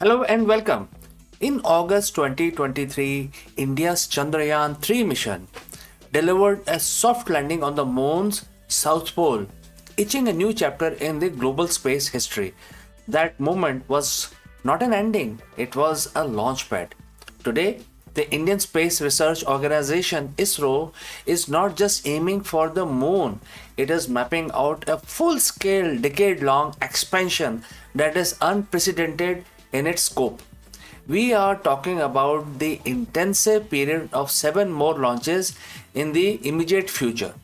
Hello and welcome. In August 2023, India's Chandrayaan 3 mission delivered a soft landing on the moon's south pole, etching a new chapter in the global space history. That moment was not an ending, it was a launchpad. Today, the Indian Space Research Organization ISRO is not just aiming for the moon, it is mapping out a full scale, decade long expansion that is unprecedented in its scope. We are talking about the intensive period of 7 more launches in the immediate future,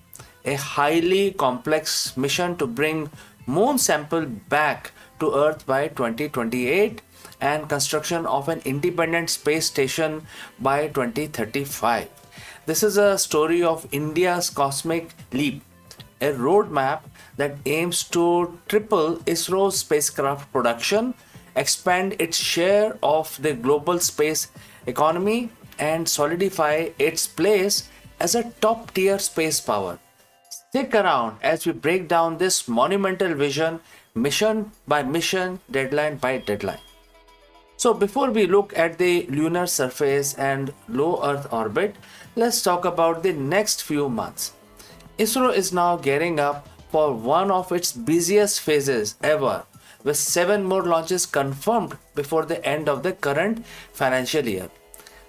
a highly complex mission to bring moon sample back to Earth by 2028 and construction of an independent space station by 2035. This is a story of India's cosmic leap, a roadmap that aims to triple ISRO's spacecraft production, expand its share of the global space economy, and solidify its place as a top tier space power. Stick around as we break down this monumental vision, mission by mission, deadline by deadline. So, before we look at the lunar surface and low Earth orbit, let's talk about the next few months. ISRO is now gearing up for one of its busiest phases ever, with 7 more launches confirmed before the end of the current financial year.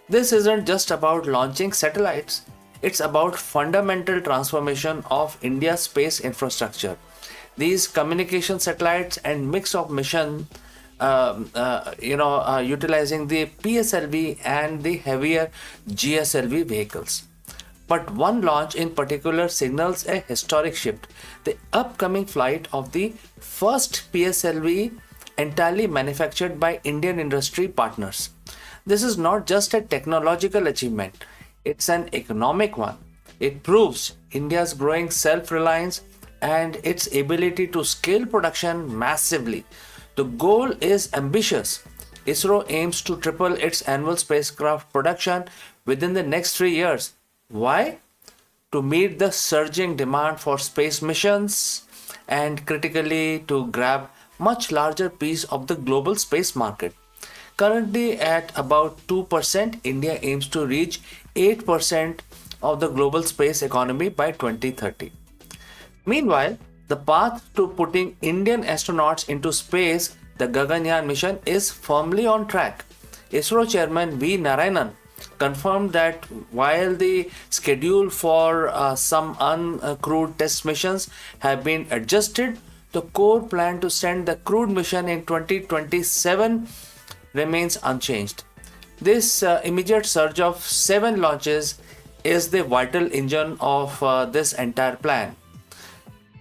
This isn't just about launching satellites, it's about fundamental transformation of India's space infrastructure. These communication satellites and mix of mission utilizing the PSLV and the heavier GSLV vehicles. But one launch in particular signals a historic shift, the upcoming flight of the first PSLV entirely manufactured by Indian industry partners. This is not just a technological achievement, it's an economic one. It proves India's growing self reliance and its ability to scale production massively. The goal is ambitious. ISRO aims to triple its annual spacecraft production within the next 3 years. Why? To meet the surging demand for space missions and critically to grab much larger piece of the global space market. Currently at about 2%, India aims to reach 8% of the global space economy by 2030. Meanwhile, the path to putting Indian astronauts into space, the Gaganyaan mission, is firmly on track. ISRO Chairman V. Narayanan confirmed that while the schedule for some uncrewed test missions have been adjusted, the core plan to send the crewed mission in 2027 remains unchanged. This immediate surge of 7 launches is the vital engine of this entire plan.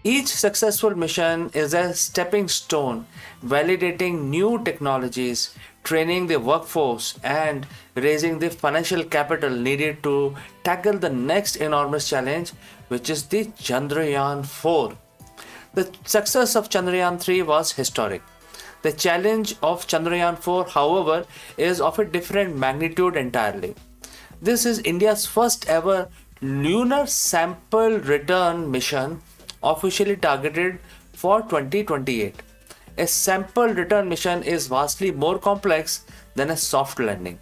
Each successful mission is a stepping stone, validating new technologies, training the workforce, and raising the financial capital needed to tackle the next enormous challenge, which is the Chandrayaan 4. The success of Chandrayaan 3 was historic. The challenge of Chandrayaan 4, however, is of a different magnitude entirely. This is India's first ever lunar sample return mission officially targeted for 2028. A sample return mission is vastly more complex than a soft landing.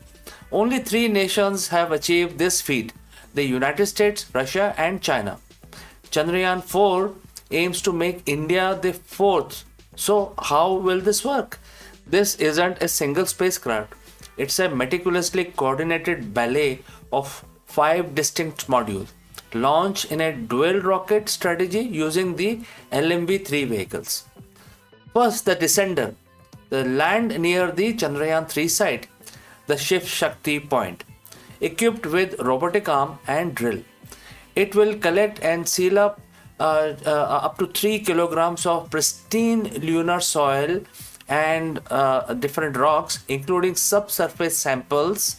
Only 3 nations have achieved this feat: the United States, Russia, and China. Chandrayaan 4 aims to make India the fourth. So, how will this work? This isn't a single spacecraft, it's a meticulously coordinated ballet of 5 distinct modules, launched in a dual rocket strategy using the LMV-3 vehicles. First, the descender, the land near the Chandrayaan 3 site, the Shiv Shakti point, equipped with robotic arm and drill. It will collect and seal up to 3 kilograms of pristine lunar soil and different rocks, including subsurface samples.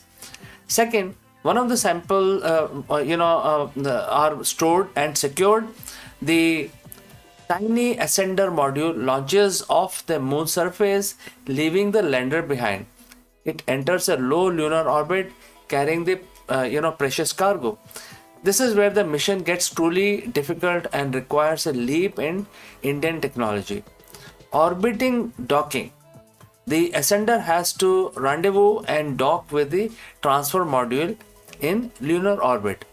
Second, one of the sample are stored and secured. The tiny ascender module launches off the moon surface, leaving the lander behind. It enters a low lunar orbit carrying the precious cargo. This is where the mission gets truly difficult and requires a leap in Indian technology. Orbiting docking. The ascender has to rendezvous and dock with the transfer module in lunar orbit.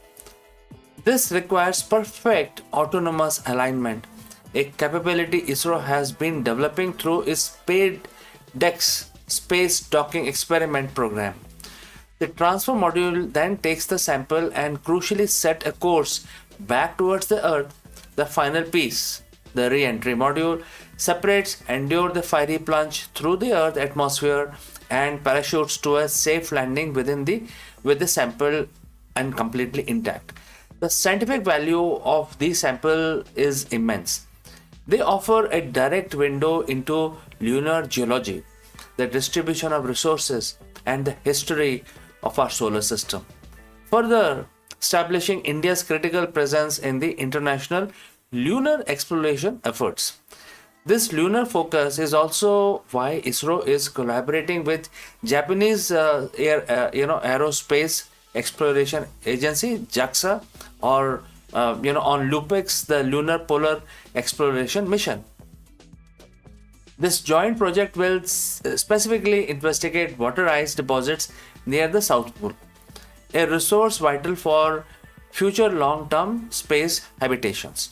This requires perfect autonomous alignment, a capability ISRO has been developing through its SpaceX Space Docking Experiment program. The transfer module then takes the sample and crucially set a course back towards the Earth. The final piece, the re-entry module, separates, endure the fiery plunge through the Earth atmosphere and parachutes to a safe landing with the sample and completely intact. The scientific value of the sample is immense. They offer a direct window into lunar geology, the distribution of resources, and the history of our solar system, further establishing India's critical presence in the international lunar exploration efforts. This lunar focus is also why ISRO is collaborating with Japanese aerospace exploration agency JAXA or on LUPEX, the Lunar Polar Exploration Mission. This joint project will specifically investigate water ice deposits near the South Pole, a resource vital for future long-term space habitations.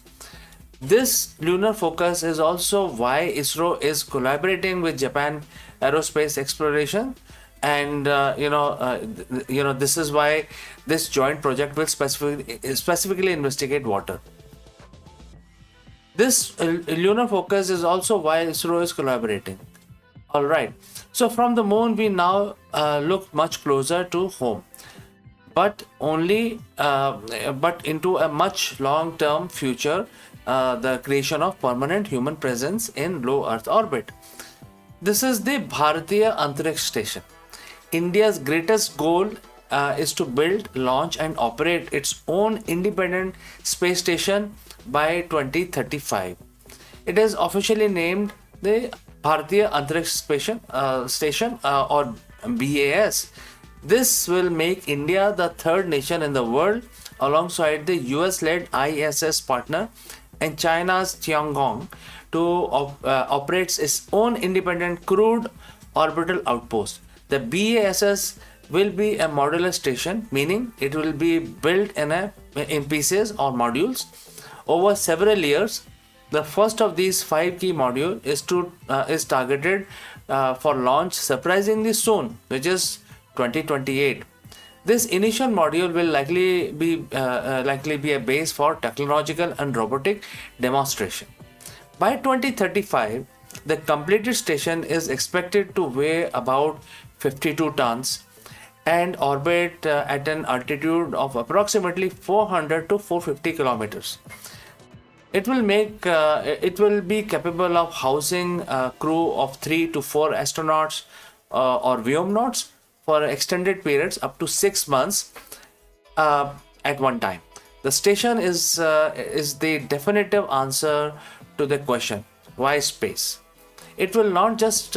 This lunar focus is also why ISRO is collaborating with Japan Aerospace Exploration, and this is why this joint project will specifically investigate water. This lunar focus is also why ISRO is collaborating. All right. So from the moon, we now look much closer to home, but into a much long-term future, the creation of permanent human presence in low Earth orbit. This is the Bharatiya Antariksh Station. India's greatest goal is to build, launch, and operate its own independent space station by 2035. It is officially named the Bharatiya Antariksh Station or BAS. This will make India the third nation in the world, alongside the US-led ISS partner and China's Tiangong, to operate its own independent crewed orbital outpost. The BASS will be a modular station, meaning it will be built in pieces or modules over several years. The first of these 5 key modules is targeted for launch surprisingly soon, which is 2028. This initial module will likely be a base for technological and robotic demonstration. By 2035, the completed station is expected to weigh about 52 tons and orbit at an altitude of approximately 400 to 450 kilometers. It will be capable of housing a crew of 3 to 4 astronauts or Vyomnauts for extended periods up to 6 months at one time. The station is the definitive answer to the question, why space? It will not just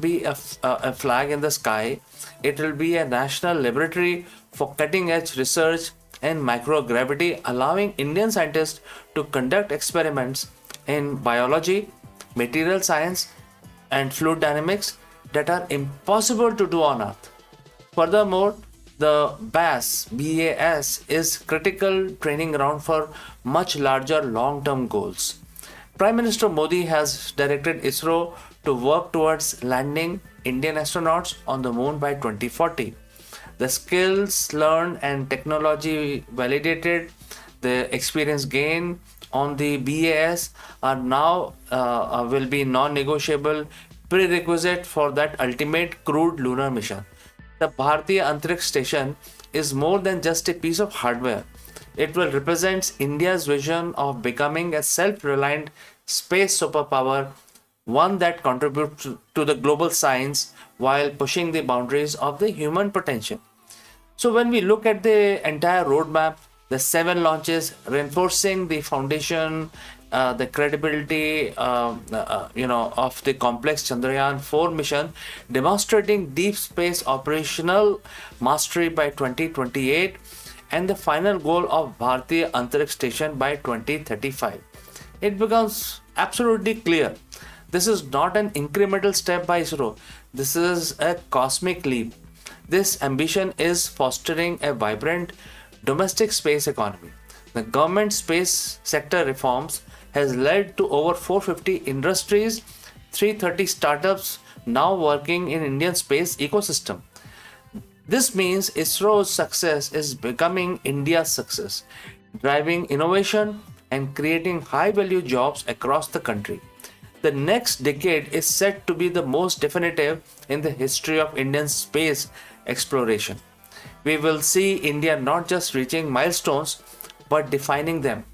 be a flag in the sky, it will be a national laboratory for cutting-edge research and microgravity, allowing Indian scientists to conduct experiments in biology, material science, and fluid dynamics that are impossible to do on Earth. Furthermore, the BAS is critical training ground for much larger long-term goals. Prime Minister Modi has directed ISRO to work towards landing Indian astronauts on the moon by 2040. The skills learned and technology validated, the experience gained on the BAS are now will be non-negotiable prerequisite for that ultimate crewed lunar mission. The Bharatiya Antariksh Station is more than just a piece of hardware. It will represent India's vision of becoming a self-reliant space superpower, one that contributes to the global science while pushing the boundaries of the human potential. So when we look at the entire roadmap, the 7 launches reinforcing the foundation, the credibility, of the complex Chandrayaan-4 mission, demonstrating deep space operational mastery by 2028, and the final goal of Bharatiya Antariksh Station by 2035. It becomes absolutely clear. This is not an incremental step by ISRO. This is a cosmic leap. This ambition is fostering a vibrant domestic space economy. The government space sector reforms has led to over 450 industries, 330 startups now working in Indian space ecosystem. This means ISRO's success is becoming India's success, driving innovation and creating high value jobs across the country. The next decade is set to be the most definitive in the history of Indian space exploration. We will see India not just reaching milestones but defining them,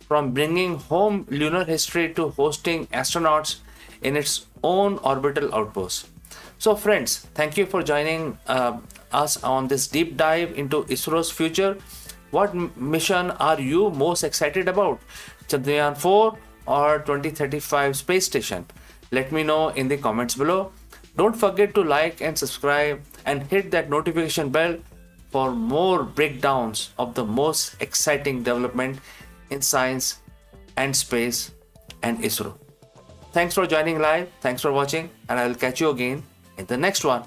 from bringing home lunar history to hosting astronauts in its own orbital outposts. So, friends, thank you for joining us on this deep dive into ISRO's future. What mission are you most excited about? Chandrayaan 4 or 2035 space station? Let me know in the comments below. Don't forget to like and subscribe and hit that notification bell for more breakdowns of the most exciting development in science and space and ISRO. Thanks for joining live. Thanks for watching, and I will catch you again in the next one.